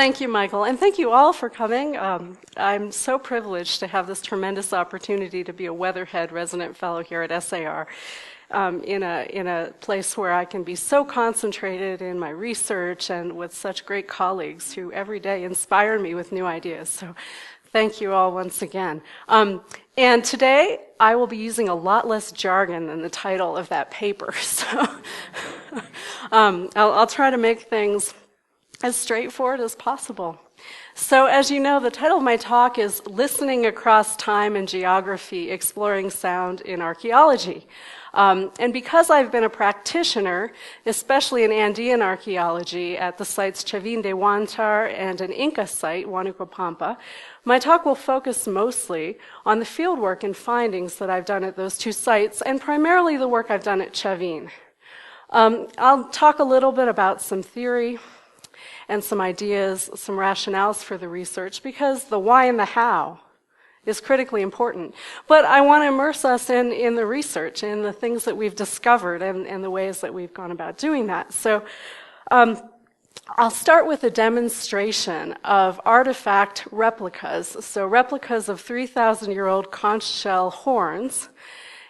thank you, Michael, and thank you all for coming. I'm so privileged to have this tremendous opportunity to be a Weatherhead resident fellow here at SAR. In a place where I can be so concentrated in my research and with such great colleagues who every day inspire me with new ideas. So thank you all once again. And today I will be using a lot less jargon than the title of that paper. So I'll try to make things as straightforward as possible. So as you know, the title of my talk is Listening Across Time and Geography, Exploring Sound in Archaeology. And because I've been a practitioner, especially in Andean archaeology at the sites Chav&iacute and an Inca site, Huánuco Pampa, my talk will focus mostly on the fieldwork and findings that I've done at those two sites, and primarily the work I've done at Chavín. I'll talk a little bit about some theory and some ideas, some rationales for the research, because the why and the how is critically important. But I want to immerse us in the research, in the things that we've discovered and the ways that we've gone about doing that. So I'll start with a demonstration of artifact replicas. So replicas of 3,000-year-old conch shell horns.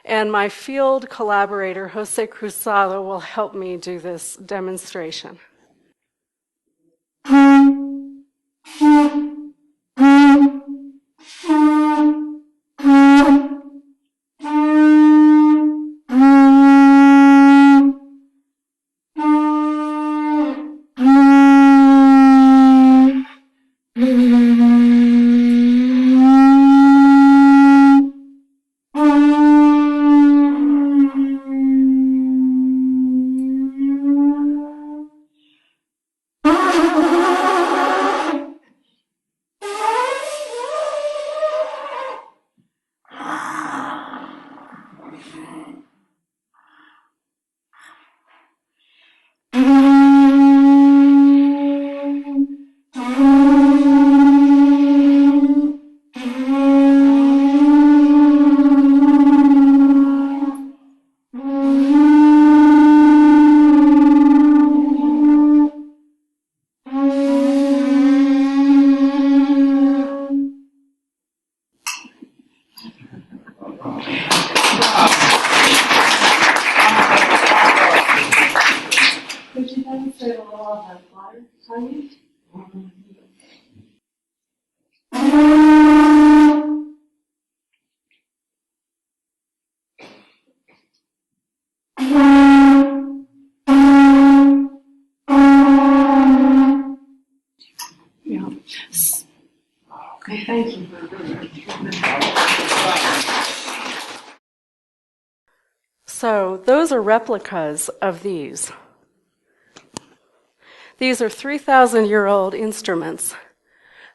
And my field collaborator, Jose Cruzado, will help me do this demonstration. Okay, thank you. So those are replicas of these. These are 3,000-year-old instruments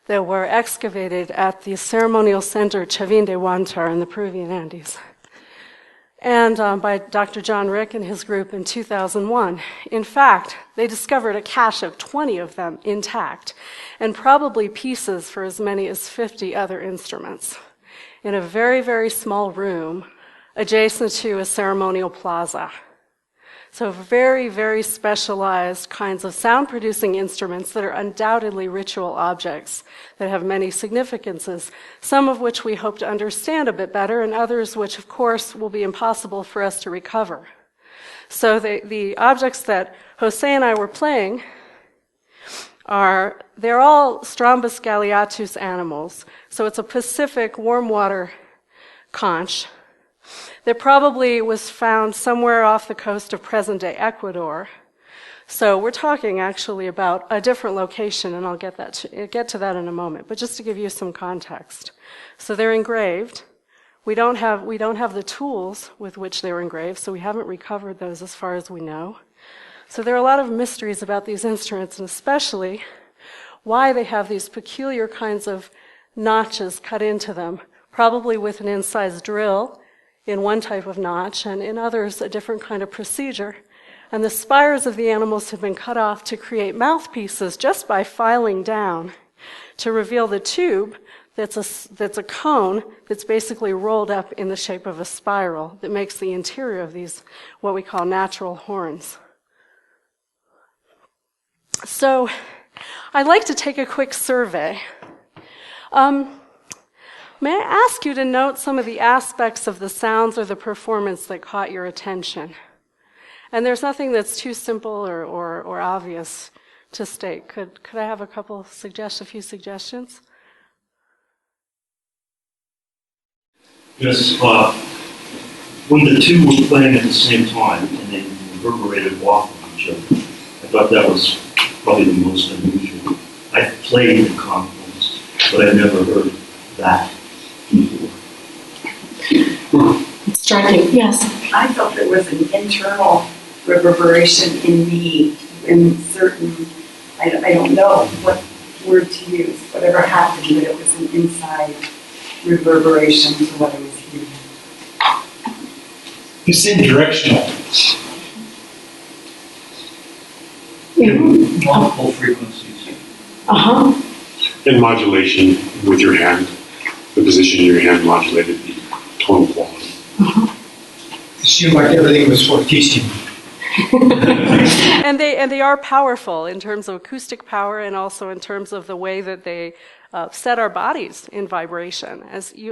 that were excavated at the ceremonial center Chav&iacute in the Peruvian Andes, and by Dr. John Rick and his group in 2001. In fact, they discovered a cache of 20 of them intact, and probably pieces for as many as 50 other instruments in a very, very small room adjacent to a ceremonial plaza. So very, very specialized kinds of sound-producing instruments that are undoubtedly ritual objects that have many significances, some of which we hope to understand a bit better, and others which, of course, will be impossible for us to recover. So the objects that Jose and I were playing they're all Strombus galeatus animals. So it's a Pacific warm water conch that probably was found somewhere off the coast of present-day Ecuador. So we're talking actually about a different location, and I'll get to that in a moment. But just to give you some context, so they're engraved. We don't have the tools with which they were engraved, so we haven't recovered those as far as we know. So there are a lot of mysteries about these instruments, and especially why they have these peculiar kinds of notches cut into them, probably with an incised drill in one type of notch, and in others a different kind of procedure. And the spires of the animals have been cut off to create mouthpieces just by filing down to reveal the tube that's a cone that's basically rolled up in the shape of a spiral that makes the interior of these what we call natural horns. So I'd like to take a quick survey. May I ask you to note some of the aspects of the sounds or the performance that caught your attention? And there's nothing that's too simple or obvious to state. Could I have a few suggestions? Yes, when the two were playing at the same time and they reverberated off of each other, I thought that was probably the most unusual. I've played in conferences, but I've never heard that before. It's striking. Yes. I felt there was an internal reverberation in certain, I don't know what word to use, whatever happened, but it was an inside reverberation to what I was hearing. You said directional. Multiple frequencies. Uh-huh. And modulation with your hand. The position of your hand modulated the tonal quality. Uh-huh. It seemed like everything was fortissimo. And they are powerful in terms of acoustic power and also in terms of the way that they set our bodies in vibration.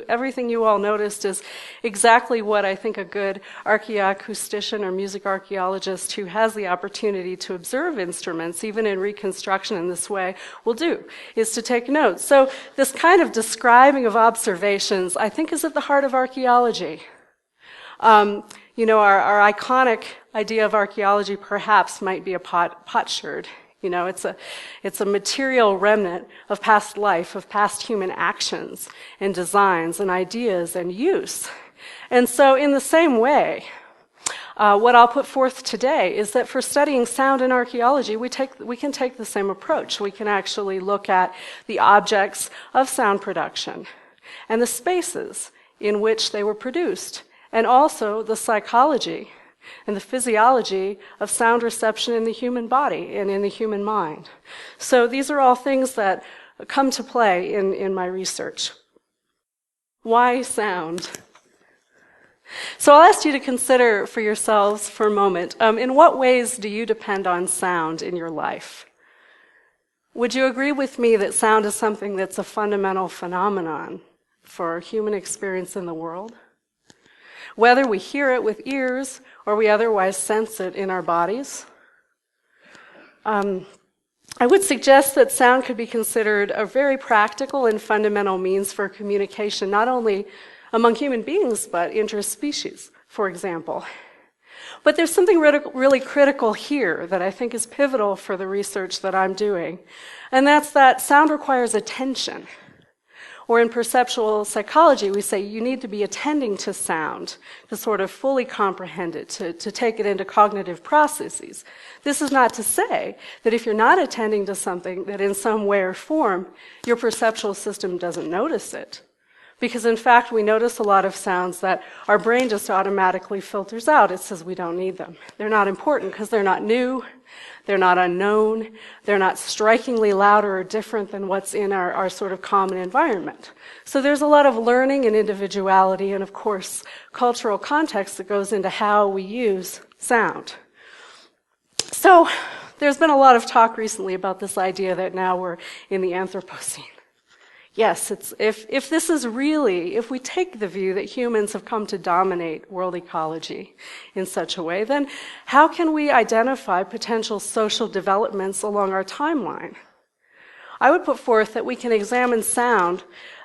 Everything you all noticed is exactly what I think a good archaeoacoustician or music archaeologist who has the opportunity to observe instruments, even in reconstruction in this way, will do, is to take notes. So this kind of describing of observations, I think, is at the heart of archaeology. Our iconic idea of archaeology perhaps might be a potsherd. It's a material remnant of past life, of past human actions and designs and ideas and use. And so in the same way, what I'll put forth today is that for studying sound in archaeology, we can take the same approach. We can actually look at the objects of sound production and the spaces in which they were produced, and also the psychology and the physiology of sound reception in the human body and in the human mind. So these are all things that come to play in my research. Why sound? So I'll ask you to consider for yourselves for a moment, in what ways do you depend on sound in your life? Would you agree with me that sound is something that's a fundamental phenomenon for human experience in the world? Whether we hear it with ears or we otherwise sense it in our bodies. I would suggest that sound could be considered a very practical and fundamental means for communication, not only among human beings, but interspecies, for example. But there's something really critical here that I think is pivotal for the research that I'm doing, and that's that sound requires attention. Or in perceptual psychology, we say you need to be attending to sound to sort of fully comprehend it, to take it into cognitive processes. This is not to say that if you're not attending to something, that in some way or form, your perceptual system doesn't notice it. Because in fact, we notice a lot of sounds that our brain just automatically filters out. It says we don't need them. They're not important because they're not new. They're not unknown. They're not strikingly louder or different than what's in our sort of common environment. So there's a lot of learning and individuality and, of course, cultural context that goes into how we use sound. So there's been a lot of talk recently about this idea that now we're in the Anthropocene. Yes, if this is really, if we take the view that humans have come to dominate world ecology in such a way, then how can we identify potential social developments along our timeline? I would put forth that we can examine sound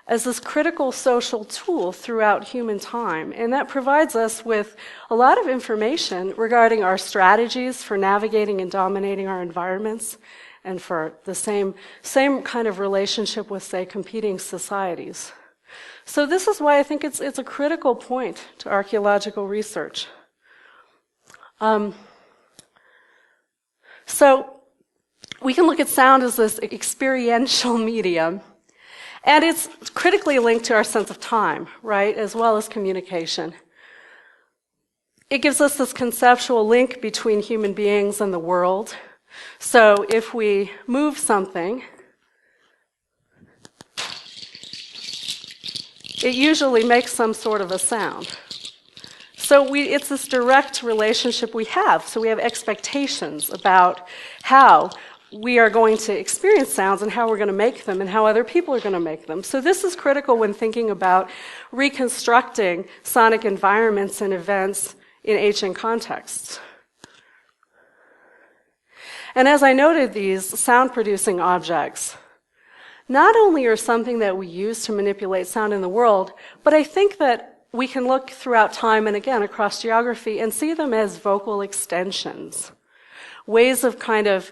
as this critical social tool throughout human time, and that provides us with a lot of information regarding our strategies for navigating and dominating our environments, and for the same kind of relationship with, say, competing societies. So this is why I think it's a critical point to archaeological research. So we can look at sound as this experiential medium, and it's critically linked to our sense of time, right, as well as communication. It gives us this conceptual link between human beings and the world. So if we move something, it usually makes some sort of a sound. So it's this direct relationship we have. So we have expectations about how we are going to experience sounds and how we're going to make them and how other people are going to make them. So this is critical when thinking about reconstructing sonic environments and events in ancient contexts. And as I noted, these sound-producing objects not only are something that we use to manipulate sound in the world, but I think that we can look throughout time and again across geography and see them as vocal extensions, ways of kind of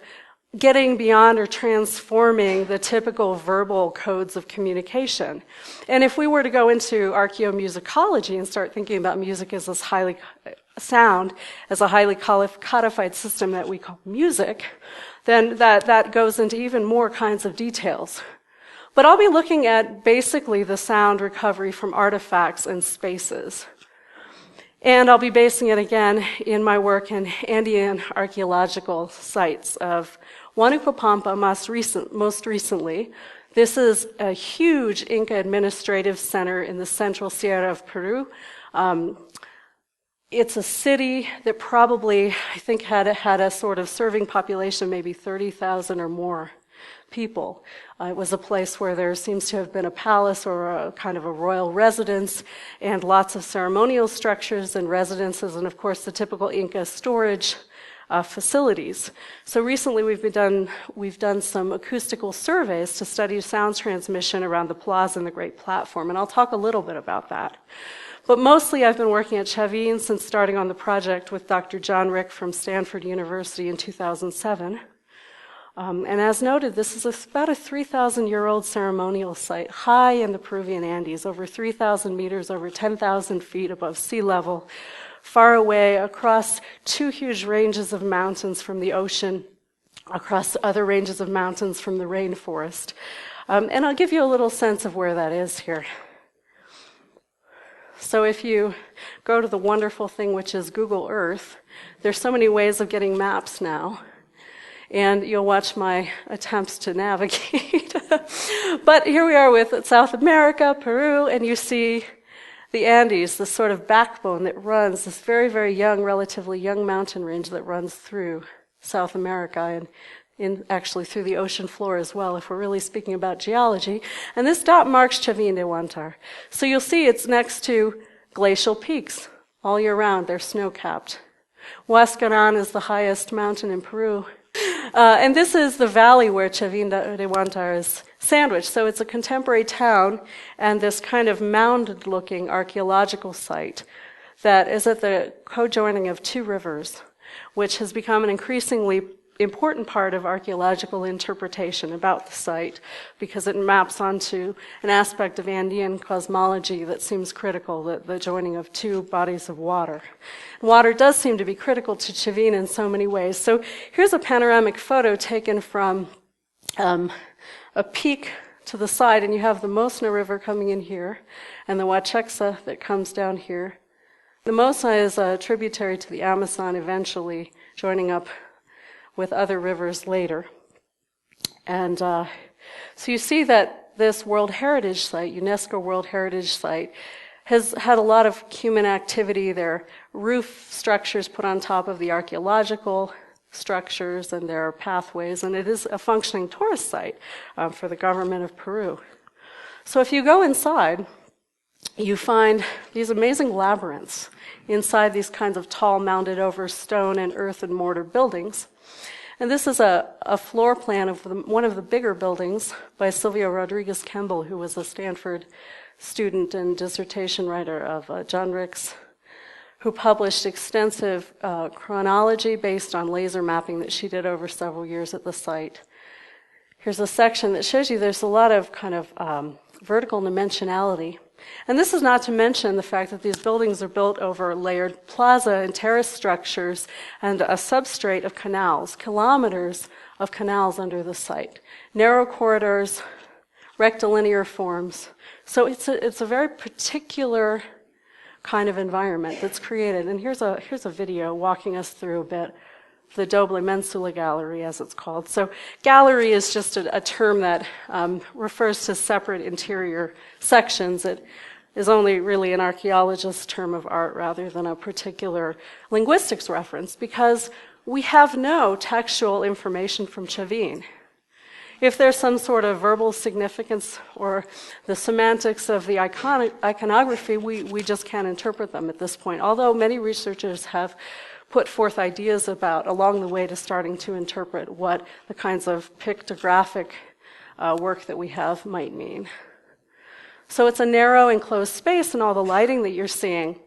getting beyond or transforming the typical verbal codes of communication. And if we were to go into archaeomusicology and start thinking about music as this sound as a highly codified system that we call music, then that goes into even more kinds of details. But I'll be looking at basically the sound recovery from artifacts and spaces. And I'll be basing it again in my work in Andean archaeological sites of Huanucopampa most recently. This is a huge Inca administrative center in the central Sierra of Peru. It's a city that probably, I think, had a sort of serving population of maybe 30,000 or more people. It was a place where there seems to have been a palace or a kind of a royal residence and lots of ceremonial structures and residences and, of course, the typical Inca storage facilities. So recently we've done some acoustical surveys to study sound transmission around the plaza and the Great Platform, and I'll talk a little bit about that. But mostly I've been working at Chav&i since starting on the project with Dr. John Rick from Stanford University in 2007. And as noted, this is about a 3,000-year-old ceremonial site, high in the Peruvian Andes, over 3,000 meters, over 10,000 feet above sea level, far away across two huge ranges of mountains from the ocean, across other ranges of mountains from the rainforest. And I'll give you a little sense of where that is here. So if you go to the wonderful thing which is Google Earth, there's so many ways of getting maps now. And you'll watch my attempts to navigate. But here we are with South America, Peru, and you see the Andes, this sort of backbone that runs, this very, very young, relatively young mountain range that runs through South America and actually through the ocean floor as well, if we're really speaking about geology. And this dot marks Chav&i. So you'll see it's next to glacial peaks all year round. They're snow-capped. Huascaran is the highest mountain in Peru. And this is the valley where Chav&i is sandwiched. So it's a contemporary town and this kind of mounded-looking archaeological site that is at the co-joining of two rivers, which has become an increasingly important part of archaeological interpretation about the site because it maps onto an aspect of Andean cosmology that seems critical, the joining of two bodies of water. Water does seem to be critical to Chav&i in so many ways. So here's a panoramic photo taken from a peak to the side, and you have the Mosna River coming in here and the Huachexa that comes down here. The Mosna is a tributary to the Amazon, eventually joining up with other rivers later. And so you see that this World Heritage Site, UNESCO World Heritage Site, has had a lot of human activity. There are roof structures put on top of the archaeological structures, and there are pathways, and it is a functioning tourist site for the government of Peru. So if you go inside, you find these amazing labyrinths inside these kinds of tall, mounded over stone and earth and mortar buildings. And this is a floor plan of one of the bigger buildings by Silvio Rodriguez Kemble, who was a Stanford student and dissertation writer of John Rick's, who published extensive chronology based on laser mapping that she did over several years at the site. Here's a section that shows you there's a lot of kind of vertical dimensionality. And this is not to mention the fact that these buildings are built over layered plaza and terrace structures and a substrate of canals, kilometers of canals under the site. Narrow corridors, rectilinear forms. So it's a very particular kind of environment that's created. And here's a video walking us through a bit the Doble Mensula Gallery, as it's called. So gallery is just a term that refers to separate interior sections. It is only really an archaeologist's term of art rather than a particular linguistics reference, because we have no textual information from Chav&i. If there's some sort of verbal significance or the semantics of the iconography, we just can't interpret them at this point, although many researchers have put forth ideas about along the way to starting to interpret what the kinds of pictographic work that we have might mean. So it's a narrow enclosed space, and all the lighting that you're seeing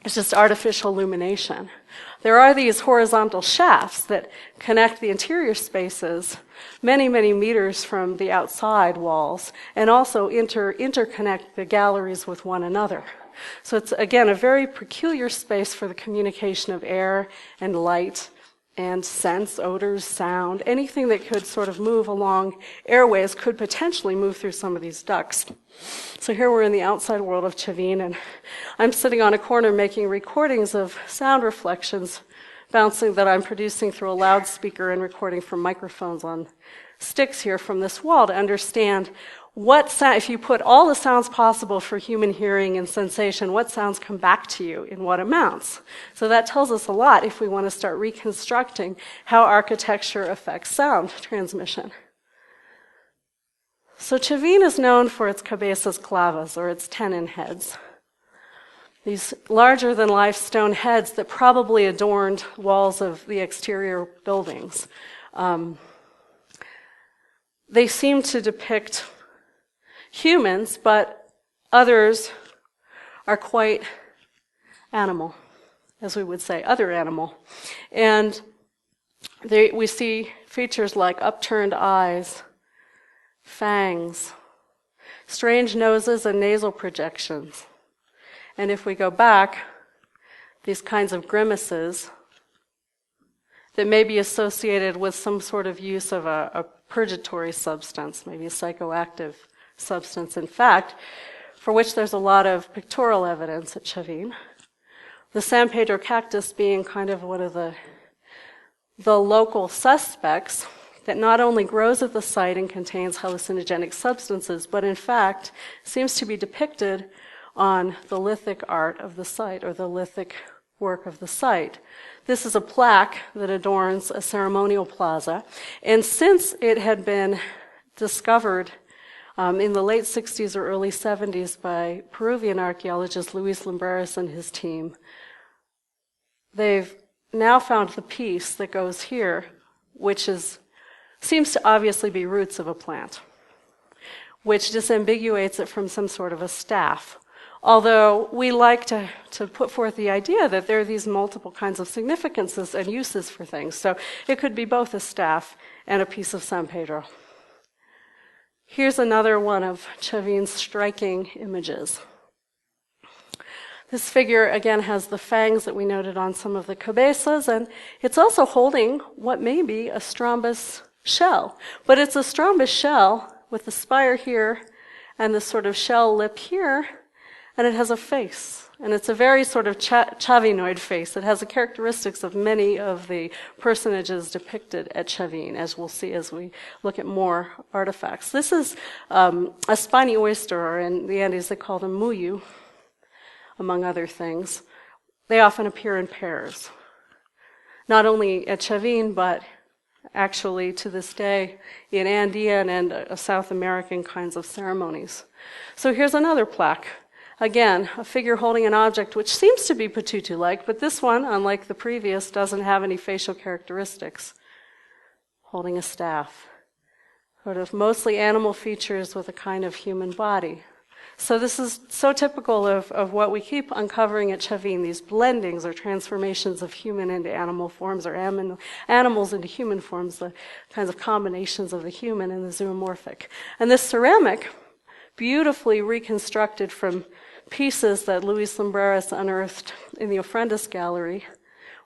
is just artificial illumination. There are these horizontal shafts that connect the interior spaces many, many meters from the outside walls, and also interconnect the galleries with one another. So it's, again, a very peculiar space for the communication of air and light and sense, odors, sound. Anything that could sort of move along airways could potentially move through some of these ducts. So here we're in the outside world of Chav&i, and I'm sitting on a corner making recordings of sound reflections bouncing that I'm producing through a loudspeaker and recording from microphones on sticks here from this wall to understand what sound, if you put all the sounds possible for human hearing and sensation, what sounds come back to you in what amounts. So that tells us a lot if we want to start reconstructing how architecture affects sound transmission. So Chav&i is known for its cabezas clavas, or its tenon heads. These larger-than-life stone heads that probably adorned walls of the exterior buildings. They seem to depict humans, but others are quite animal, as we would say, other animal. And we see features like upturned eyes, fangs, strange noses and nasal projections. And if we go back, these kinds of grimaces that may be associated with some sort of use of a purgatory substance, maybe a psychoactive substance, in fact, for which there's a lot of pictorial evidence at Chav&i. The San Pedro cactus being kind of one of the local suspects that not only grows at the site and contains hallucinogenic substances, but in fact seems to be depicted on the lithic art of the site, or the lithic work of the site. This is a plaque that adorns a ceremonial plaza, and since it had been discovered in the late 60s or early 70s by Peruvian archaeologist Luis Lumbreras and his team, they've now found the piece that goes here, which seems to obviously be roots of a plant, which disambiguates it from some sort of a staff. Although we like to put forth the idea that there are these multiple kinds of significances and uses for things. So it could be both a staff and a piece of San Pedro. Here's another one of Chav&i's striking images. This figure, again, has the fangs that we noted on some of the cabezas, and it's also holding what may be a strombus shell. But it's a strombus shell with the spire here and the sort of shell lip here, and it has a face. And it's a very sort of Chavinoid face. It has the characteristics of many of the personages depicted at Chav&i, as we'll see as we look at more artifacts. This is a spiny oyster, or in the Andes they call them muyu, among other things. They often appear in pairs, not only at Chav&i, but actually to this day in Andean and South American kinds of ceremonies. So here's another plaque. Again, a figure holding an object which seems to be Patutu-like, but this one, unlike the previous, doesn't have any facial characteristics. Holding a staff. Sort of mostly animal features with a kind of human body. So this is so typical of what we keep uncovering at Chav&i, these blendings or transformations of human into animal forms, or animals into human forms, the kinds of combinations of the human and the zoomorphic. And this ceramic, beautifully reconstructed from pieces that Luis Lumbreras unearthed in the Ofrendas gallery,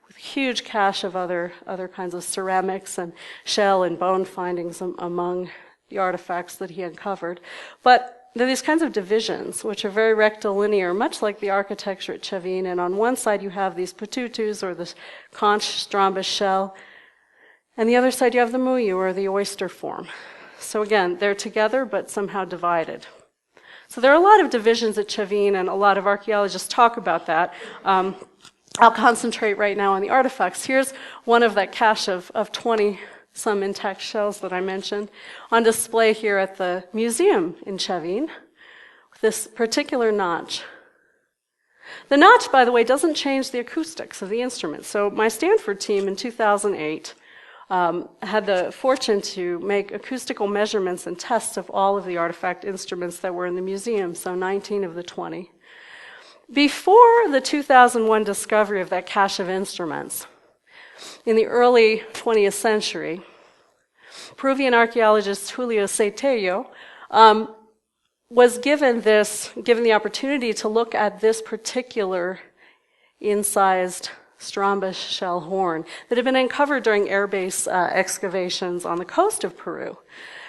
with a huge cache of other kinds of ceramics and shell and bone findings among the artifacts that he uncovered. But there are these kinds of divisions, which are very rectilinear, much like the architecture at Chav&i. And on one side you have these patutus, or the conch strombus shell, and the other side you have the muyu, or the oyster form. So again, they're together but somehow divided. So there are a lot of divisions at Chav&i, and a lot of archaeologists talk about that. I'll concentrate right now on the artifacts. Here's one of that cache of 20 some intact shells that I mentioned on display here at the museum in Chav&iacute, this particular notch. The notch, by the way, doesn't change the acoustics of the instrument. So my Stanford team in 2008 had the fortune to make acoustical measurements and tests of all of the artifact instruments that were in the museum, so 19 of the 20. Before the 2001 discovery of that cache of instruments, in the early 20th century, Peruvian archaeologist Julio Cetello was given the opportunity to look at this particular incised Strombus shell horn that had been uncovered during airbase excavations on the coast of Peru.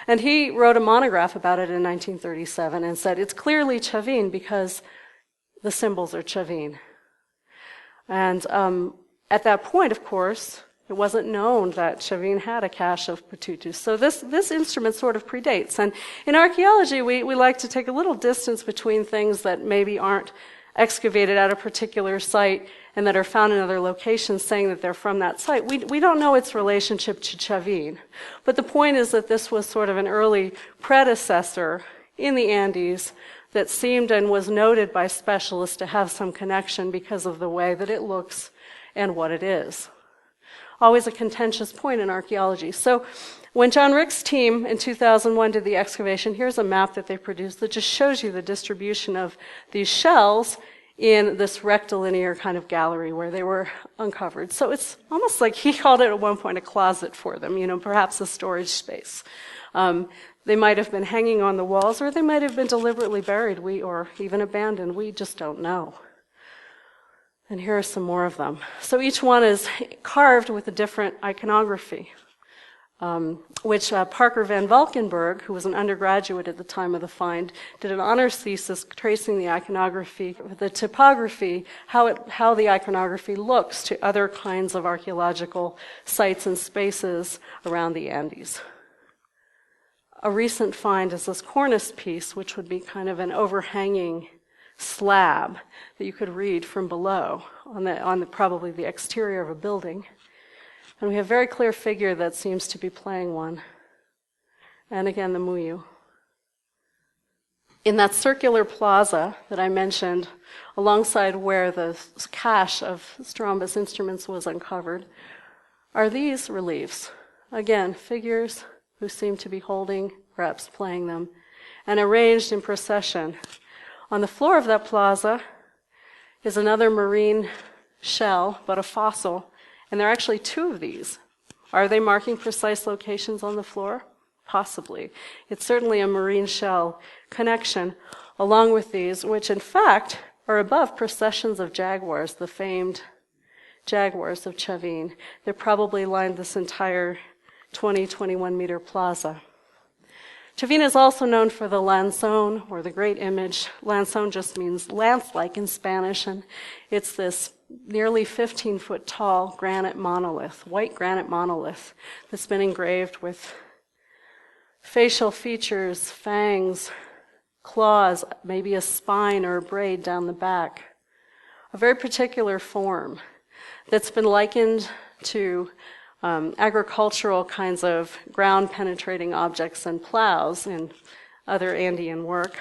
And he wrote a monograph about it in 1937 and said, it's clearly Chav&iacute because the symbols are Chav&iacute. And at that point, of course, it wasn't known that Chav&iacute had a cache of patutus. So this instrument sort of predates. And in archaeology, we like to take a little distance between things that maybe aren't excavated at a particular site and that are found in other locations, saying that they're from that site. We don't know its relationship to Chav&iacute. But the point is that this was sort of an early predecessor in the Andes that seemed and was noted by specialists to have some connection because of the way that it looks and what it is. Always a contentious point in archaeology. So when John Rick's team in 2001 did the excavation, here's a map that they produced that just shows you the distribution of these shells in this rectilinear kind of gallery where they were uncovered. So it's almost like he called it at one point a closet for them, perhaps a storage space. They might have been hanging on the walls, or they might have been deliberately buried, or even abandoned. We just don't know. And here are some more of them. So each one is carved with a different iconography, which Parker van Valkenburg, who was an undergraduate at the time of the find, did an honors thesis tracing the iconography, the typography, how the iconography looks to other kinds of archaeological sites and spaces around the Andes. A recent find is this cornice piece, which would be kind of an overhanging slab that you could read from below on probably the exterior of a building. And we have a very clear figure that seems to be playing one. And again, the muyu. In that circular plaza that I mentioned, alongside where the cache of Strombus instruments was uncovered, are these reliefs. Again, figures who seem to be holding, perhaps playing them, and arranged in procession. On the floor of that plaza is another marine shell, but a fossil, and there are actually two of these. Are they marking precise locations on the floor? Possibly. It's certainly a marine shell connection, along with these, which in fact are above processions of jaguars, the famed jaguars of Chav&iacute. They probably lined this entire 21 meter plaza. Chav&iacute is also known for the lanzón, or the great image. Lanzón just means lance-like in Spanish, and it's this nearly 15-foot tall granite monolith, white granite monolith, that's been engraved with facial features, fangs, claws, maybe a spine or a braid down the back. A very particular form that's been likened to agricultural kinds of ground-penetrating objects and plows in other Andean work.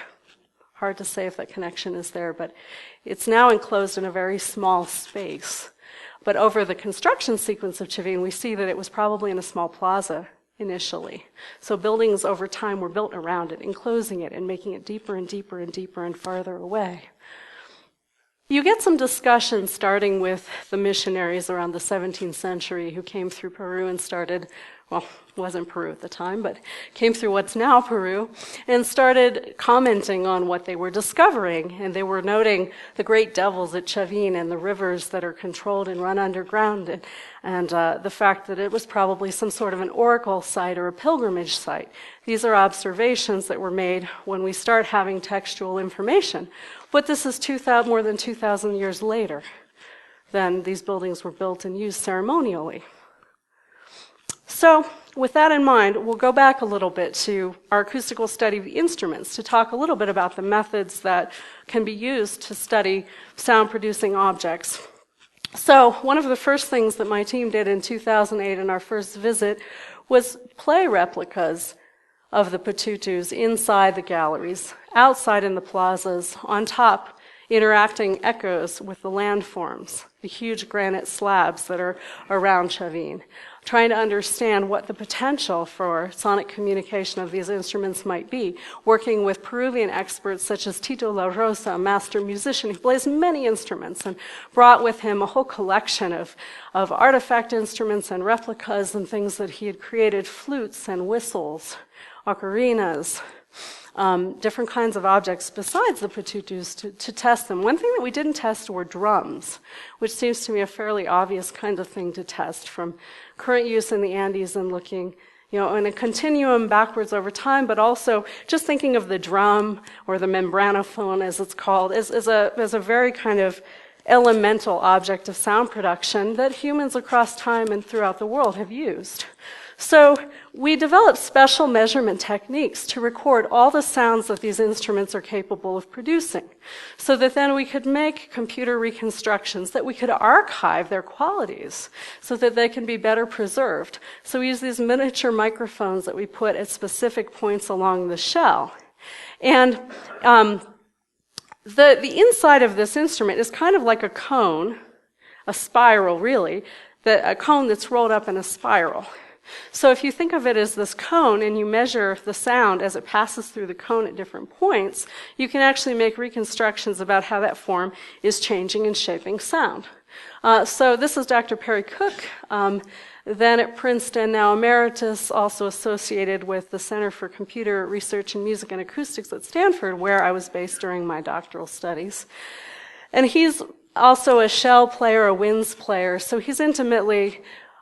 Hard to say if that connection is there, but it's now enclosed in a very small space. But over the construction sequence of Chav&iacute, we see that it was probably in a small plaza initially. So buildings over time were built around it, enclosing it and making it deeper and deeper and deeper and farther away. You get some discussion starting with the missionaries around the 17th century who came through Peru and started, well, it wasn't Peru at the time, but came through what's now Peru and started commenting on what they were discovering. And they were noting the great devils at Chav&iacute and the rivers that are controlled and run underground and the fact that it was probably some sort of an oracle site or a pilgrimage site. These are observations that were made when we start having textual information. But this is more than 2,000 years later than these buildings were built and used ceremonially. So with that in mind, we'll go back a little bit to our acoustical study of the instruments to talk a little bit about the methods that can be used to study sound-producing objects. So one of the first things that my team did in 2008 in our first visit was play replicas of the patutus inside the galleries, outside in the plazas, on top, interacting echoes with the landforms, the huge granite slabs that are around Chav&, trying to understand what the potential for sonic communication of these instruments might be, working with Peruvian experts such as Tito La Rosa, a master musician who plays many instruments and brought with him a whole collection of artifact instruments and replicas and things that he had created, flutes and whistles, ocarinas, different kinds of objects besides the patutus to test them. One thing that we didn't test were drums, which seems to me a fairly obvious kind of thing to test from current use in the Andes and looking, in a continuum backwards over time, but also just thinking of the drum or the membranophone, as it's called, as a very kind of elemental object of sound production that humans across time and throughout the world have used. So we developed special measurement techniques to record all the sounds that these instruments are capable of producing, so that then we could make computer reconstructions, that we could archive their qualities, so that they can be better preserved. So we use these miniature microphones that we put at specific points along the shell. And the inside of this instrument is kind of like a cone, a spiral really, a cone that's rolled up in a spiral. So if you think of it as this cone and you measure the sound as it passes through the cone at different points, you can actually make reconstructions about how that form is changing and shaping sound. So this is Dr. Perry Cook, then at Princeton, now emeritus, also associated with the Center for Computer Research in Music and Acoustics at Stanford, where I was based during my doctoral studies. And he's also a shell player, a winds player, so he's intimately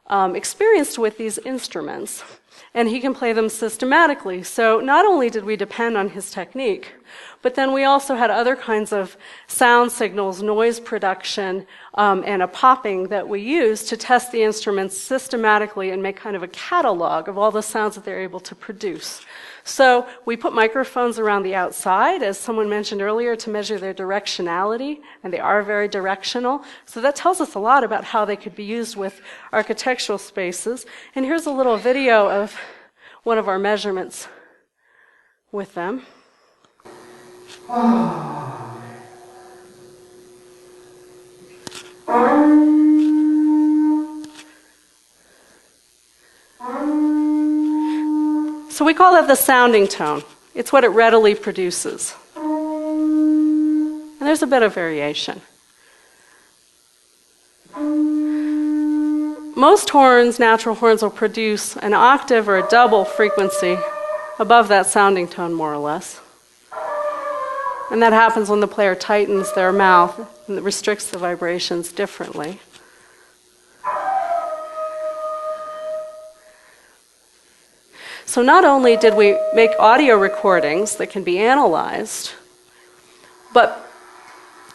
experienced with these instruments, and he can play them systematically. So not only did we depend on his technique, but then we also had other kinds of sound signals, noise production, and a popping that we used to test the instruments systematically and make kind of a catalog of all the sounds that they're able to produce. So we put microphones around the outside, as someone mentioned earlier, to measure their directionality, and they are very directional. So that tells us a lot about how they could be used with architectural spaces. And here's a little video of one of our measurements with them. So we call that the sounding tone. It's what it readily produces. And there's a bit of variation. Most horns, natural horns, will produce an octave or a double frequency above that sounding tone, more or less. And that happens when the player tightens their mouth and restricts the vibrations differently. So not only did we make audio recordings that can be analyzed,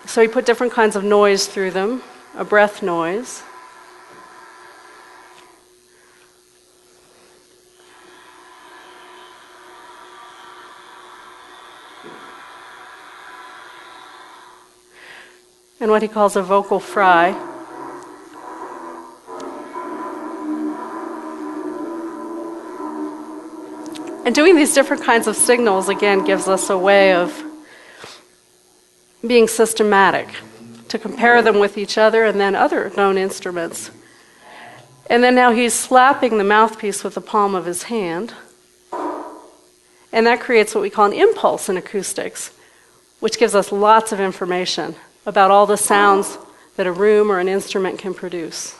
so we put different kinds of noise through them, a breath noise. And what he calls a vocal fry. And doing these different kinds of signals, again, gives us a way of being systematic, to compare them with each other and then other known instruments. And then now he's slapping the mouthpiece with the palm of his hand. And that creates what we call an impulse in acoustics, which gives us lots of information about all the sounds that a room or an instrument can produce.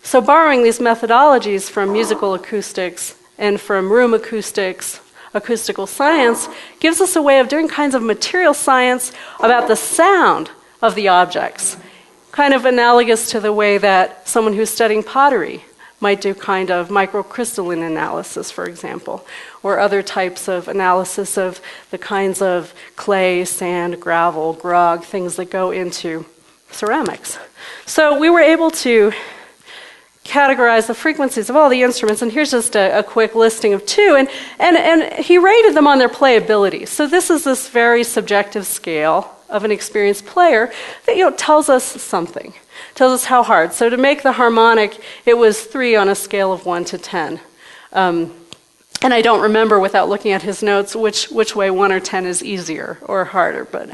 So borrowing these methodologies from musical acoustics and from room acoustics, acoustical science, gives us a way of doing kinds of material science about the sound of the objects, kind of analogous to the way that someone who's studying pottery might do kind of microcrystalline analysis, for example, or other types of analysis of the kinds of clay, sand, gravel, grog, things that go into ceramics. So we were able to categorize the frequencies of all the instruments, and here's just a quick listing of two, and he rated them on their playability. So this is this very subjective scale of an experienced player that tells us something, tells us how hard. So to make the harmonic, it was 3 on a scale of 1 to 10. And I don't remember, without looking at his notes, which way 1 or 10 is easier or harder, but...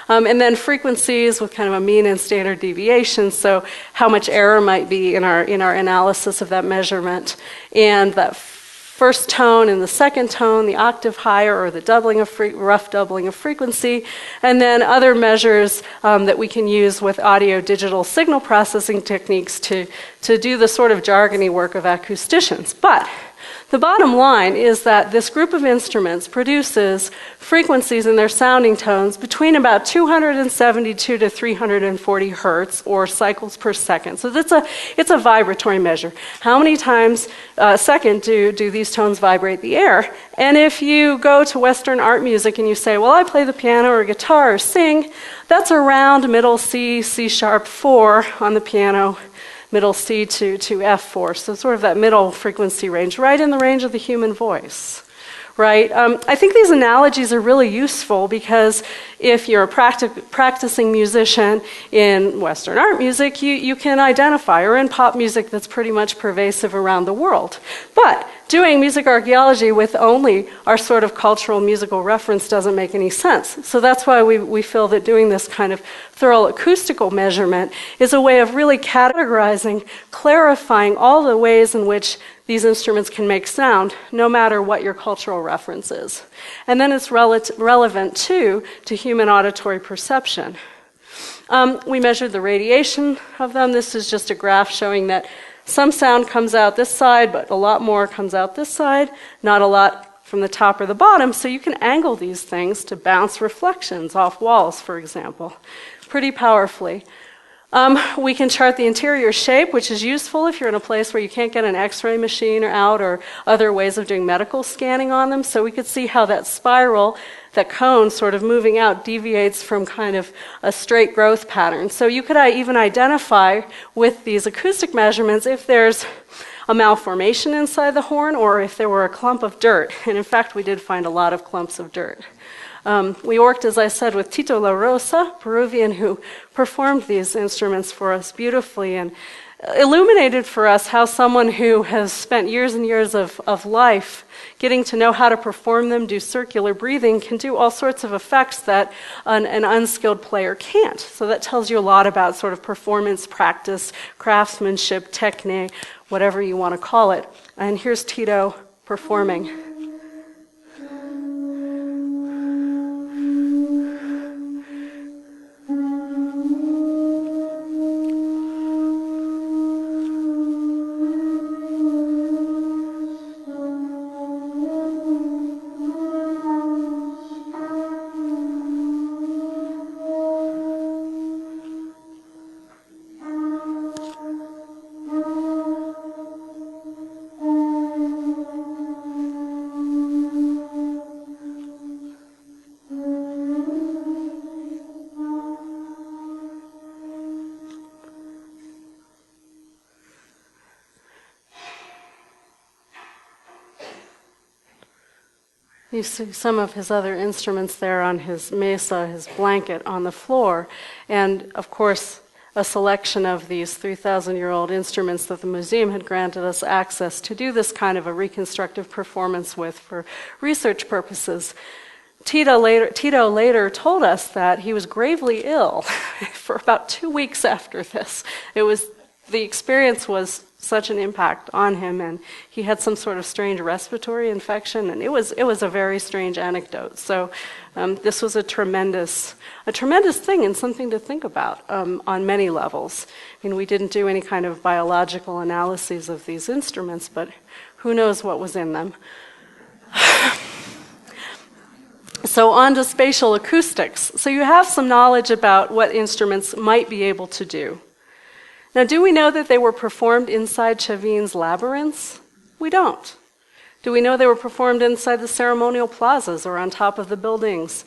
and then frequencies with kind of a mean and standard deviation, so how much error might be in our analysis of that measurement. And that first tone and the second tone, the octave higher, or the rough doubling of frequency, and then other measures that we can use with audio-digital signal processing techniques to do the sort of jargony work of acousticians. But the bottom line is that this group of instruments produces frequencies in their sounding tones between about 272 to 340 hertz, or cycles per second. So it's a vibratory measure. How many times a second do these tones vibrate the air? And if you go to Western art music and you say, well, I play the piano or guitar or sing, that's around middle C, C sharp 4 on the piano, middle C to F4, so sort of that middle frequency range, right in the range of the human voice, right? I think these analogies are really useful because if you're a practicing musician in Western art music, you can identify, or in pop music that's pretty much pervasive around the world. But doing music archaeology with only our sort of cultural musical reference doesn't make any sense. So that's why we feel that doing this kind of thorough acoustical measurement is a way of really categorizing, clarifying all the ways in which these instruments can make sound, no matter what your cultural reference is. And then it's relevant, too, to human auditory perception. We measured the radiation of them. This is just a graph showing that some sound comes out this side, but a lot more comes out this side, not a lot from the top or the bottom, so you can angle these things to bounce reflections off walls, for example, pretty powerfully. We can chart the interior shape, which is useful if you're in a place where you can't get an X-ray machine out, or other ways of doing medical scanning on them. So we could see how that spiral, that cone sort of moving out, deviates from kind of a straight growth pattern. So you could even identify with these acoustic measurements if there's a malformation inside the horn, or if there were a clump of dirt. And in fact, we did find a lot of clumps of dirt. We worked, as I said, with Tito La Rosa, Peruvian, who performed these instruments for us beautifully and illuminated for us how someone who has spent years and years of life getting to know how to perform them, do circular breathing, can do all sorts of effects that an unskilled player can't. So that tells you a lot about sort of performance practice, craftsmanship, technique, whatever you want to call it. And here's Tito performing. You see some of his other instruments there on his mesa, his blanket on the floor, and of course a selection of these 3,000-year-old instruments that the museum had granted us access to do this kind of a reconstructive performance with for research purposes. Tito later told us that he was gravely ill for about 2 weeks after this. The experience was such an impact on him, and he had some sort of strange respiratory infection, and it was a very strange anecdote. So this was a tremendous thing and something to think about on many levels. I mean, we didn't do any kind of biological analyses of these instruments, but who knows what was in them. So on to spatial acoustics. So you have some knowledge about what instruments might be able to do. Now, do we know that they were performed inside Chavin's labyrinths? We don't. Do we know they were performed inside the ceremonial plazas or on top of the buildings?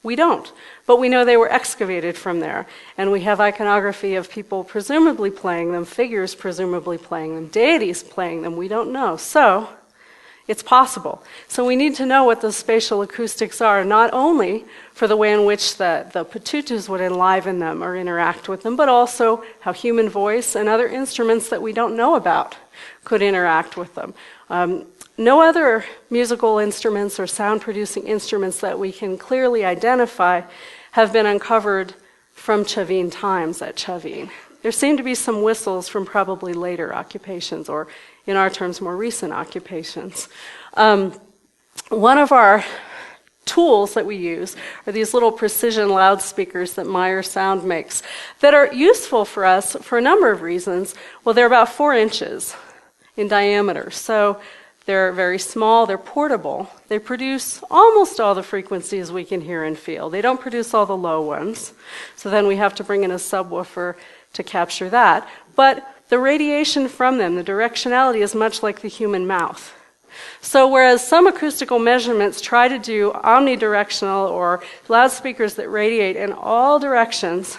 We don't, but we know they were excavated from there. And we have iconography of people presumably playing them, figures presumably playing them, deities playing them. We don't know. So it's possible. So we need to know what the spatial acoustics are, not only for the way in which the patutus would enliven them or interact with them, but also how human voice and other instruments that we don't know about could interact with them. No other musical instruments or sound-producing instruments that we can clearly identify have been uncovered from Chav&ian times at Chav&ian. There seem to be some whistles from probably later occupations, or in our terms, more recent occupations. One of our tools that we use are these little precision loudspeakers that Meyer Sound makes that are useful for us for a number of reasons. Well, they're about 4 inches in diameter, so they're very small, they're portable. They produce almost all the frequencies we can hear and feel. They don't produce all the low ones, so then we have to bring in a subwoofer to capture that. But the radiation from them, the directionality, is much like the human mouth. So whereas some acoustical measurements try to do omnidirectional or loudspeakers that radiate in all directions,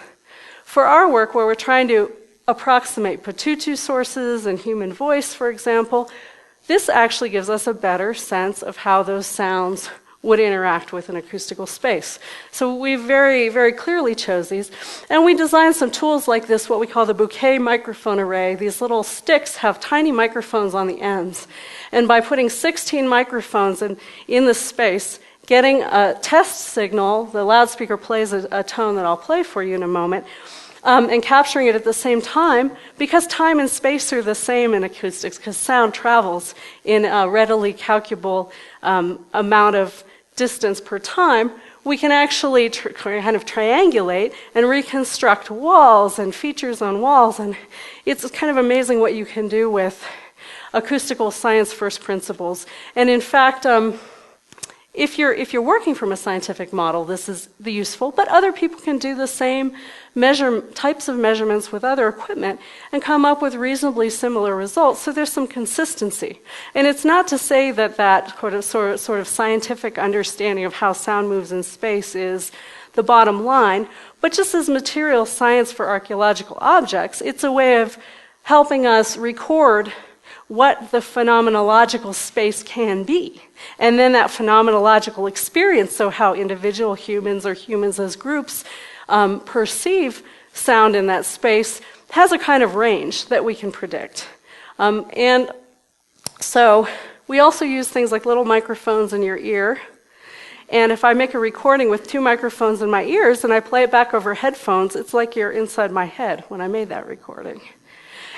for our work where we're trying to approximate patutu sources and human voice, for example, this actually gives us a better sense of how those sounds would interact with an acoustical space. So we very, very clearly chose these. And we designed some tools like this, what we call the bouquet microphone array. These little sticks have tiny microphones on the ends. And by putting 16 microphones in the space, getting a test signal, the loudspeaker plays a tone that I'll play for you in a moment, and capturing it at the same time, because time and space are the same in acoustics, because sound travels in a readily calculable amount of distance per time, we can actually kind of triangulate and reconstruct walls and features on walls, and it's kind of amazing what you can do with acoustical science first principles. And in fact, if you're working from a scientific model, this is the useful, but other people can do the same types of measurements with other equipment and come up with reasonably similar results, so there's some consistency. And it's not to say that sort of scientific understanding of how sound moves in space is the bottom line, but just as material science for archaeological objects, it's a way of helping us record what the phenomenological space can be. And then that phenomenological experience, so how individual humans or humans as groups perceive sound in that space, has a kind of range that we can predict. And so we also use things like little microphones in your ear. And if I make a recording with 2 microphones in my ears and I play it back over headphones, it's like you're inside my head when I made that recording.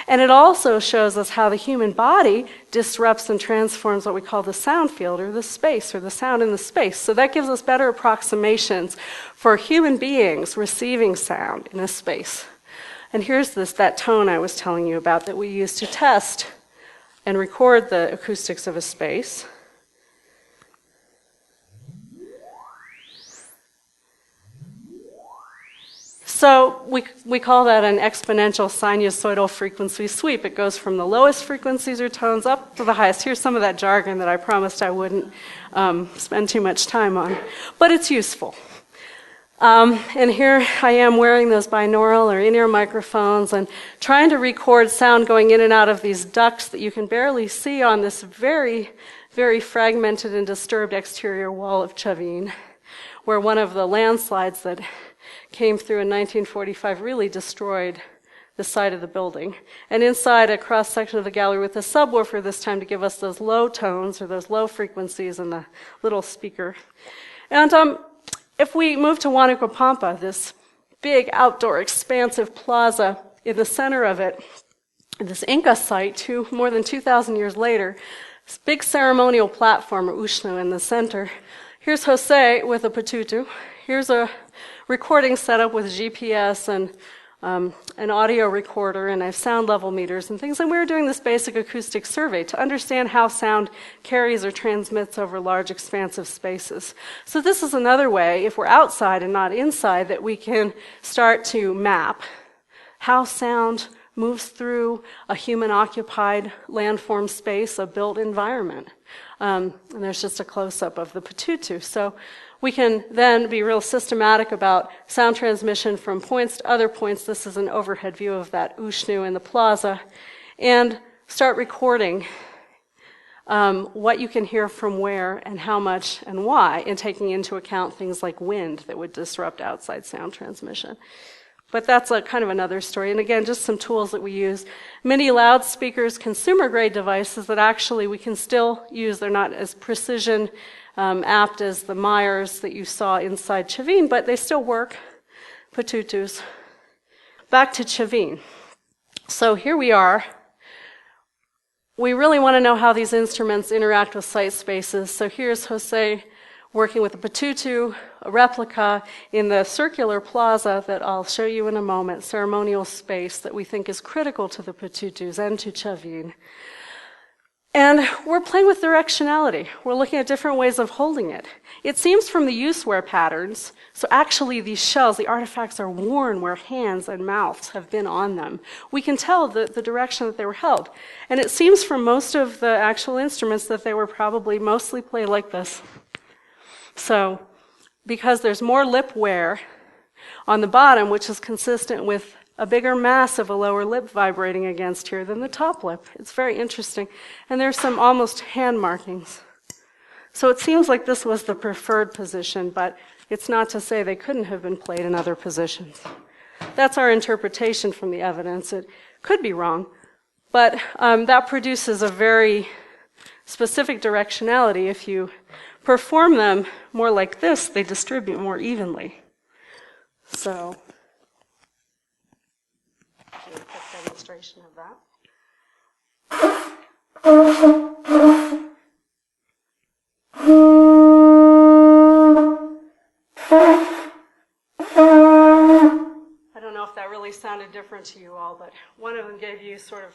And it also shows us how the human body disrupts and transforms what we call the sound field, or the space, or the sound in the space. So that gives us better approximations for human beings receiving sound in a space. And here's that tone I was telling you about that we use to test and record the acoustics of a space. So we call that an exponential sinusoidal frequency sweep. It goes from the lowest frequencies or tones up to the highest. Here's some of that jargon that I promised I wouldn't spend too much time on, but it's useful. And here I am wearing those binaural or in-ear microphones and trying to record sound going in and out of these ducts that you can barely see on this very, very fragmented and disturbed exterior wall of Chav&ian, where one of the landslides that came through in 1945 really destroyed the side of the building. And inside a cross-section of the gallery with a subwoofer this time to give us those low tones or those low frequencies in the little speaker. And if we move to Huánuco Pampa, this big outdoor expansive plaza in the center of it, this Inca site, more than 2,000 years later, this big ceremonial platform, or ushnu, in the center. Here's Jose with a patutu. Here's a recording setup with GPS and an audio recorder, and I have sound level meters and things. And we were doing this basic acoustic survey to understand how sound carries or transmits over large expansive spaces. So this is another way, if we're outside and not inside, that we can start to map how sound moves through a human-occupied landform space, a built environment. And there's just a close-up of the patutu. So We can then be real systematic about sound transmission from points to other points. This is an overhead view of that Ushnu in the plaza. And start recording what you can hear from where and how much and why, and taking into account things like wind that would disrupt outside sound transmission. But that's a kind of another story. And again, just some tools that we use. Mini loudspeakers, consumer-grade devices that actually we can still use. They're not as precision apt as the Myers that you saw inside Chav&iacute, but they still work. Patutus. Back to Chav&iacute. So here we are. We really want to know how these instruments interact with site spaces. So here's Jose working with a patutu, a replica in the circular plaza that I'll show you in a moment, ceremonial space that we think is critical to the patutus and to Chav&iacute. And we're playing with directionality. We're looking at different ways of holding it. It seems from the use-wear patterns, so actually these shells, the artifacts are worn where hands and mouths have been on them. We can tell the direction that they were held. And it seems from most of the actual instruments that they were probably mostly played like this. So, because there's more lip wear on the bottom, which is consistent with a bigger mass of a lower lip vibrating against here than the top lip. It's very interesting. And there's some almost hand markings. So it seems like this was the preferred position, but it's not to say they couldn't have been played in other positions. That's our interpretation from the evidence. It could be wrong, but that produces a very specific directionality. If you perform them more like this, they distribute more evenly. So, a quick demonstration of that. I don't know if that really sounded different to you all, but one of them gave you sort of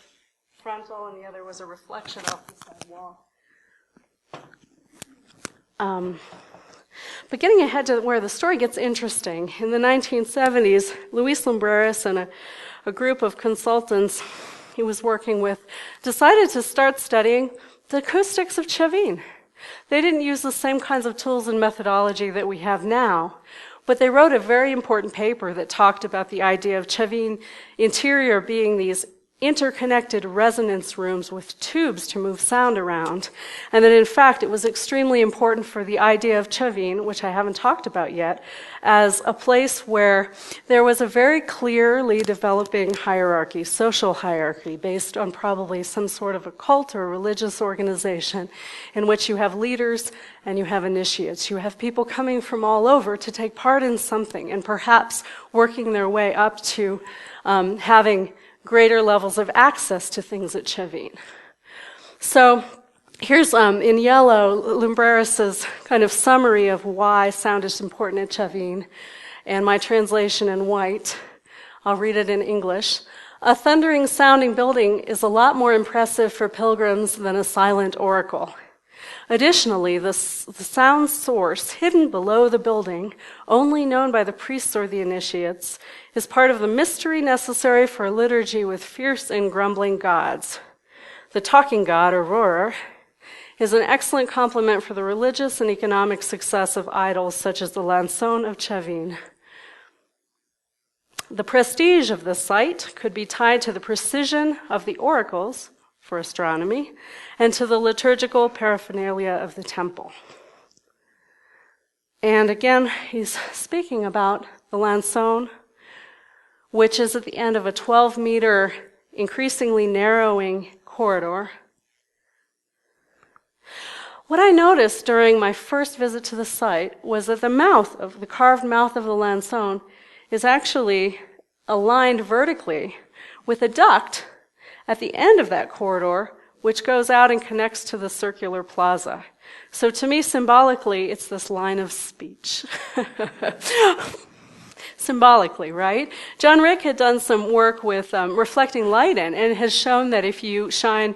frontal and the other was a reflection off the side wall. But getting ahead to where the story gets interesting, in the 1970s, Luis Lumbreras and a group of consultants he was working with decided to start studying the acoustics of Chav&iacute. They didn't use the same kinds of tools and methodology that we have now, but they wrote a very important paper that talked about the idea of Chav&iacute interior being these interconnected resonance rooms with tubes to move sound around, and that in fact it was extremely important for the idea of Chav&iacute, which I haven't talked about yet, as a place where there was a very clearly developing hierarchy, social hierarchy, based on probably some sort of a cult or religious organization in which you have leaders and you have initiates. You have people coming from all over to take part in something and perhaps working their way up to having greater levels of access to things at Chav&iacute. So here's in yellow Lumbreras' kind of summary of why sound is important at Chav&iacute, and my translation in white. I'll read it in English. A thundering sounding building is a lot more impressive for pilgrims than a silent oracle. Additionally, the sound source hidden below the building, only known by the priests or the initiates, is part of the mystery necessary for a liturgy with fierce and grumbling gods. The talking god, or roarer, is an excellent complement for the religious and economic success of idols such as the Lançon of Chav&iacute. The prestige of the site could be tied to the precision of the oracles for astronomy, and to the liturgical paraphernalia of the temple. And again, he's speaking about the Lançon, which is at the end of a 12-meter, increasingly narrowing corridor. What I noticed during my first visit to the site was that the carved mouth of the Lançon is actually aligned vertically with a duct at the end of that corridor, which goes out and connects to the circular plaza. So to me, symbolically, it's this line of speech. Symbolically, right? John Rick had done some work with reflecting light in, and has shown that if you shine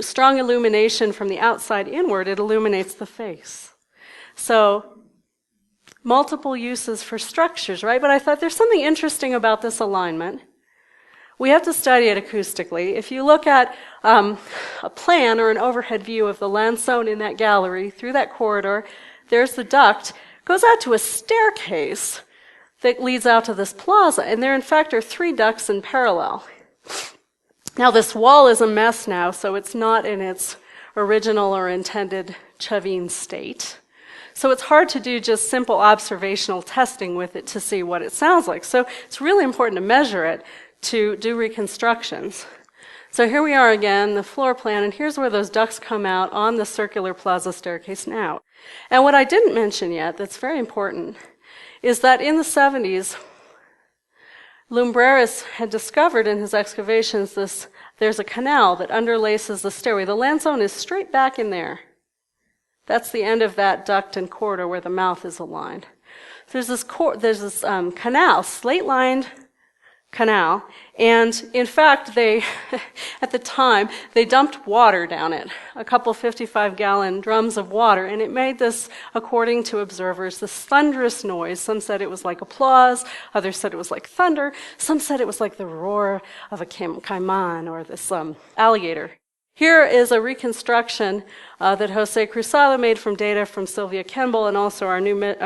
strong illumination from the outside inward, it illuminates the face. So multiple uses for structures, right? But I thought there's something interesting about this alignment. We have to study it acoustically. If you look at a plan or an overhead view of the Lançon in that gallery, through that corridor, there's the duct, goes out to a staircase that leads out to this plaza. And there, in fact, are 3 ducts in parallel. Now, this wall is a mess now, so it's not in its original or intended Chav&ian state. So it's hard to do just simple observational testing with it to see what it sounds like. So it's really important to measure it to do reconstructions. So here we are again, the floor plan, and here's where those ducts come out on the circular plaza staircase now. And what I didn't mention yet that's very important is that in the 70s, Lumbreras had discovered in his excavations there's a canal that underlaces the stairway. The land zone is straight back in there. That's the end of that duct and corridor where the mouth is aligned. There's this canal, slate-lined canal, and in fact, at the time, they dumped water down it, a couple 55-gallon drums of water, and it made this, according to observers, this thunderous noise. Some said it was like applause, others said it was like thunder, some said it was like the roar of a caiman or this alligator. Here is a reconstruction that Jose Cruzado made from data from Sylvia Kemble and also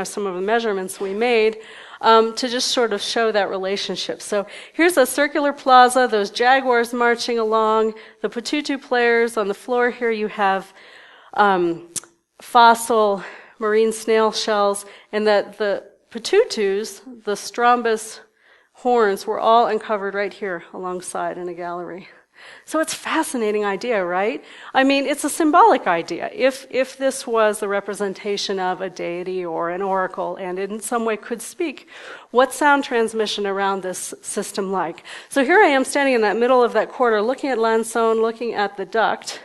some of the measurements we made to just sort of show that relationship. So here's a circular plaza, those jaguars marching along, the patutu players. On the floor here you have fossil marine snail shells, and that the patutus, the strombus horns, were all uncovered right here alongside in a gallery. So it's a fascinating idea, right? I mean, it's a symbolic idea. If this was the representation of a deity or an oracle and in some way could speak, what's sound transmission around this system like? So here I am standing in that middle of that corridor looking at Lanzone, looking at the duct,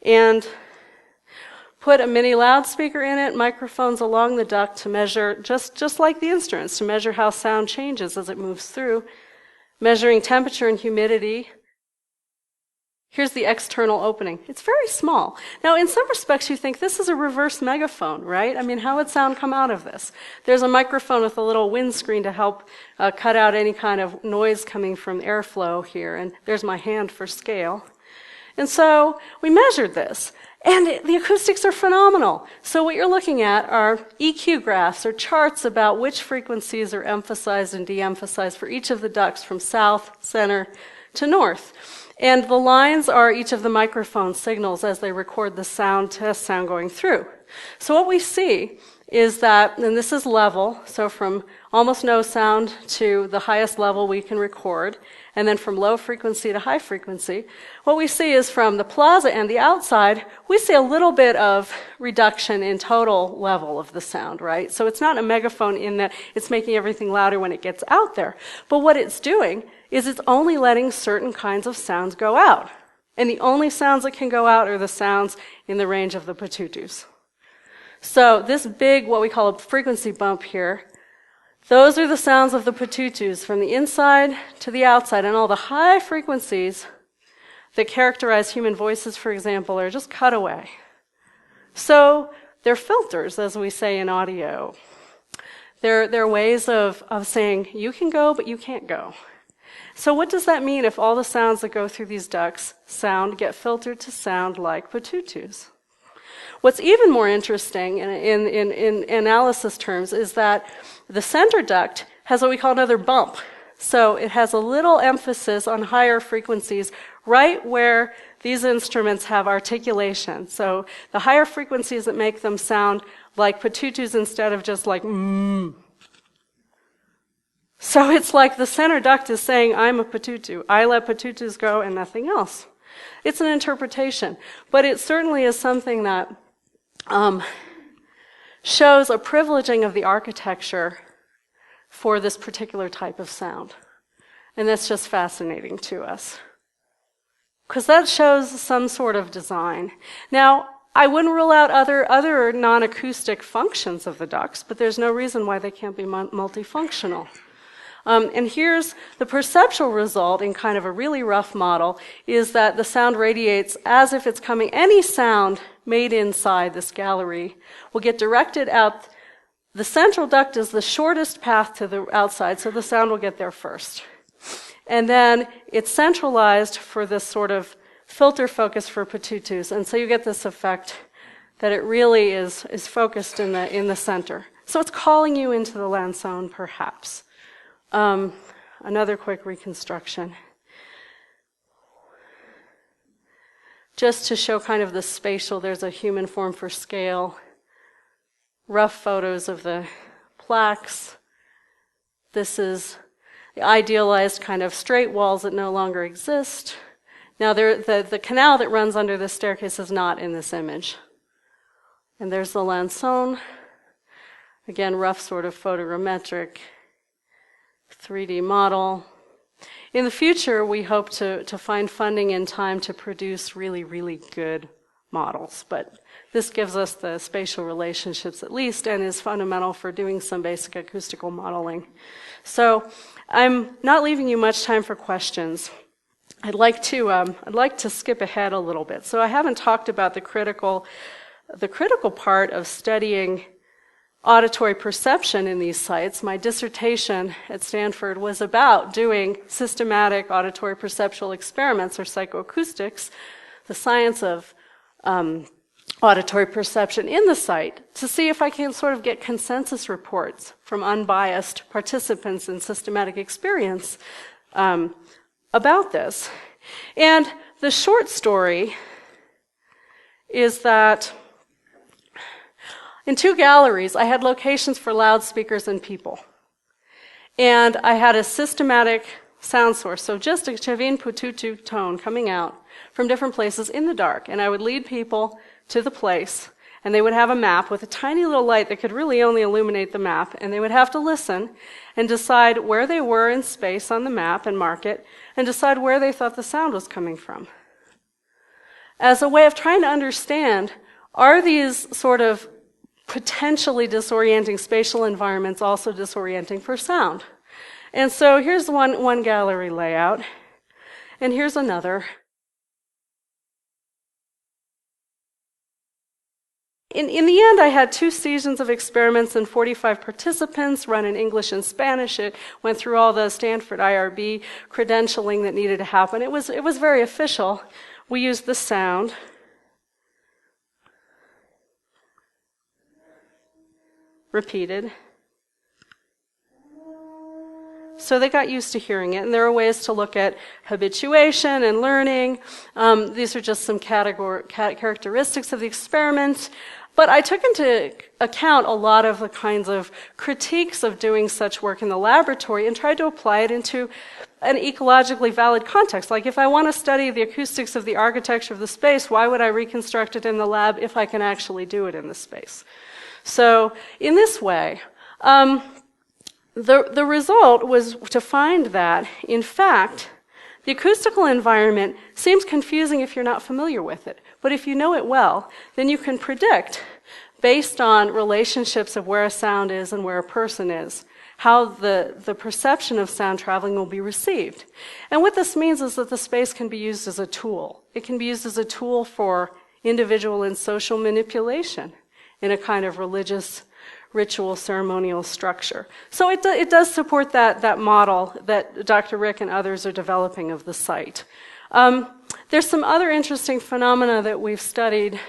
and put a mini loudspeaker in it, microphones along the duct to measure, just like the instruments, to measure how sound changes as it moves through, measuring temperature and humidity. Here's the external opening. It's very small. Now, in some respects, you think this is a reverse megaphone, right? I mean, how would sound come out of this? There's a microphone with a little windscreen to help cut out any kind of noise coming from airflow here, and there's my hand for scale. And so we measured this, and the acoustics are phenomenal. So what you're looking at are EQ graphs or charts about which frequencies are emphasized and de-emphasized for each of the ducts from south, center, to north. And the lines are each of the microphone signals as they record the sound, test sound going through. So what we see is that, and this is level, so from almost no sound to the highest level we can record, and then from low frequency to high frequency, what we see is from the plaza and the outside, we see a little bit of reduction in total level of the sound, right? So it's not a megaphone in that it's making everything louder when it gets out there. But what it's doing is it's only letting certain kinds of sounds go out. And the only sounds that can go out are the sounds in the range of the patutus. So this big, what we call a frequency bump here, those are the sounds of the patutus from the inside to the outside, and all the high frequencies that characterize human voices, for example, are just cut away. So they're filters, as we say in audio. They're ways of saying, you can go, but you can't go. So what does that mean if all the sounds that go through these ducts get filtered to sound like patutus? What's even more interesting in analysis terms is that the center duct has what we call another bump. So it has a little emphasis on higher frequencies right where these instruments have articulation. So the higher frequencies that make them sound like patutus instead of just like mm. So it's like the center duct is saying, I'm a patutu. I let patutus go and nothing else. It's an interpretation. But it certainly is something that shows a privileging of the architecture for this particular type of sound. And that's just fascinating to us. Because that shows some sort of design. Now, I wouldn't rule out other non-acoustic functions of the ducts, but there's no reason why they can't be multifunctional. And here's the perceptual result in kind of a really rough model, is that the sound radiates as if it's coming. Any sound made inside this gallery will get directed out. The central duct is the shortest path to the outside, so the sound will get there first. And then it's centralized for this sort of filter focus for patutus, and so you get this effect that it really is focused in the center. So it's calling you into the Lansone, perhaps. Another quick reconstruction. Just to show kind of the spatial, there's a human form for scale. Rough photos of the plaques. This is the idealized kind of straight walls that no longer exist. Now, the canal that runs under this staircase is not in this image. And there's the Lansone. Again, rough sort of photogrammetric 3D model. In the future, we hope to find funding in time to produce really, really good models. But this gives us the spatial relationships at least and is fundamental for doing some basic acoustical modeling. So I'm not leaving you much time for questions. I'd like to skip ahead a little bit. So I haven't talked about the critical part of studying auditory perception in these sites. My dissertation at Stanford was about doing systematic auditory perceptual experiments, or psychoacoustics, the science of auditory perception in the site, to see if I can sort of get consensus reports from unbiased participants in systematic experience about this. And the short story is that in 2 galleries, I had locations for loudspeakers and people. And I had a systematic sound source, so just a Chavin Pututu tone coming out from different places in the dark. And I would lead people to the place, and they would have a map with a tiny little light that could really only illuminate the map, and they would have to listen and decide where they were in space on the map and mark it, and decide where they thought the sound was coming from. As a way of trying to understand, are these sort of potentially disorienting spatial environments also disorienting for sound? And so here's one gallery layout, and here's another. In the end, I had 2 seasons of experiments and 45 participants run in English and Spanish. It went through all the Stanford IRB credentialing that needed to happen. It was very official. We used the sound. Repeated. So they got used to hearing it, and there are ways to look at habituation and learning. These are just some characteristics of the experiment. But I took into account a lot of the kinds of critiques of doing such work in the laboratory and tried to apply it into an ecologically valid context. Like, if I want to study the acoustics of the architecture of the space, why would I reconstruct it in the lab if I can actually do it in the space? So in this way, the result was to find that, in fact, the acoustical environment seems confusing if you're not familiar with it. But if you know it well, then you can predict, based on relationships of where a sound is and where a person is, how the perception of sound traveling will be received. And what this means is that the space can be used as a tool. It can be used as a tool for individual and social manipulation in a kind of religious, ritual, ceremonial structure. So it does support that model that Dr. Rick and others are developing of the site. There's some other interesting phenomena that we've studied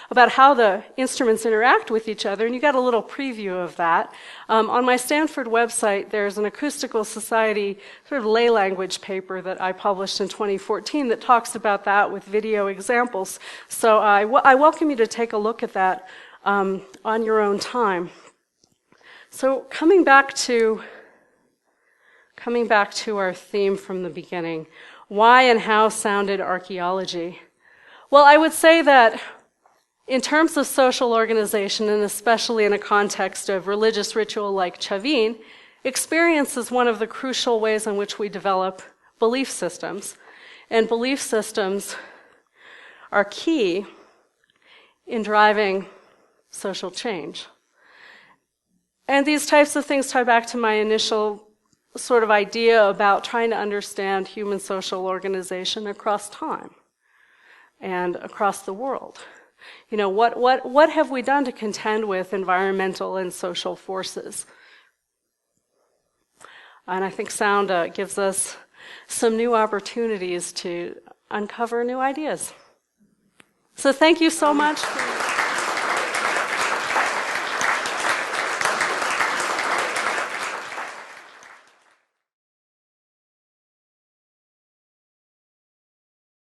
about how the instruments interact with each other, and you got a little preview of that. On my Stanford website, there's an Acoustical Society sort of lay language paper that I published in 2014 that talks about that with video examples. So I welcome you to take a look at that on your own time. So coming back to our theme from the beginning, why and how sounded archaeology? Well, I would say that in terms of social organization, and especially in a context of religious ritual like Chavin, experience is one of the crucial ways in which we develop belief systems. And belief systems are key in driving social change. And these types of things tie back to my initial sort of idea about trying to understand human social organization across time and across the world. You know, what have we done to contend with environmental and social forces? And I think sound gives us some new opportunities to uncover new ideas. So thank you so much.